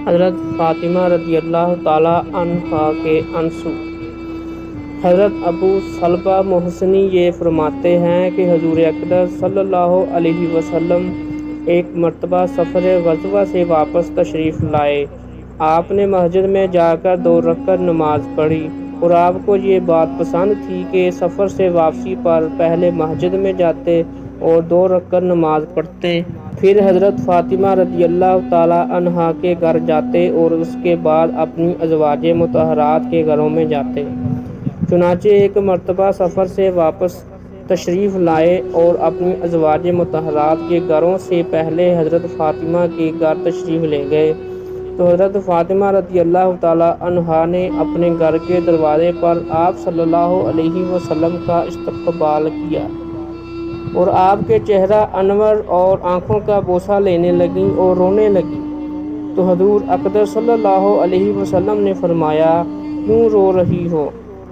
حضرت فاطمہ رضی اللہ تعالی عنہا کے انسو حضرت ابو صلبہ محسنی یہ فرماتے ہیں کہ حضور اقدس صلی اللہ علیہ وسلم ایک مرتبہ سفر غزوہ سے واپس تشریف لائے۔ آپ نے مسجد میں جا کر 2 رکعت نماز پڑھی اور آپ کو یہ بات پسند تھی کہ سفر سے واپسی پر پہلے مسجد میں جاتے اور 2 رکعت نماز پڑھتے، پھر حضرت فاطمہ رضی اللہ تعالی عنہا کے گھر جاتے اور اس کے بعد اپنی ازواج مطہرات کے گھروں میں جاتے۔ چنانچہ ایک مرتبہ سفر سے واپس تشریف لائے اور اپنی ازواج مطہرات کے گھروں سے پہلے حضرت فاطمہ کے گھر تشریف لے گئے تو حضرت فاطمہ رضی اللہ تعالی عنہا نے اپنے گھر کے دروازے پر آپ صلی اللہ علیہ وسلم کا استقبال کیا اور آپ کے چہرہ انور اور آنکھوں کا بوسہ لینے لگیں اور رونے لگیں۔ تو حضور اقدس صلی اللہ علیہ وسلم نے فرمایا، کیوں رو رہی ہو؟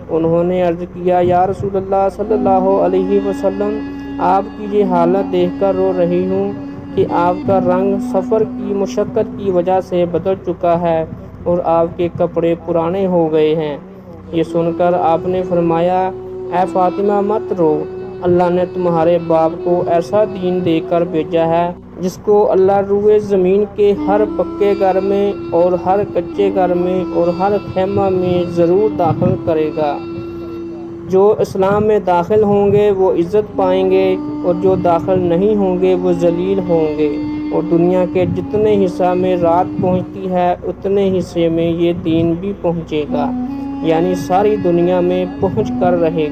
انہوں نے عرض کیا، یا رسول اللہ صلی اللہ علیہ وسلم، آپ کی یہ حالت دیکھ کر رو رہی ہوں کہ آپ کا رنگ سفر کی مشقت کی وجہ سے بدل چکا ہے اور آپ کے کپڑے پرانے ہو گئے ہیں۔ یہ سن کر آپ نے فرمایا، اے فاطمہ مت رو، اللہ نے تمہارے باپ کو ایسا دین دے کر بھیجا ہے جس کو اللہ روئے زمین کے ہر پکے گھر میں اور ہر کچے گھر میں اور ہر خیمہ میں ضرور داخل کرے گا۔ جو اسلام میں داخل ہوں گے وہ عزت پائیں گے اور جو داخل نہیں ہوں گے وہ ذلیل ہوں گے، اور دنیا کے جتنے حصہ میں رات پہنچتی ہے اتنے حصے میں یہ دین بھی پہنچے گا، یعنی ساری دنیا میں پہنچ کر رہے گا۔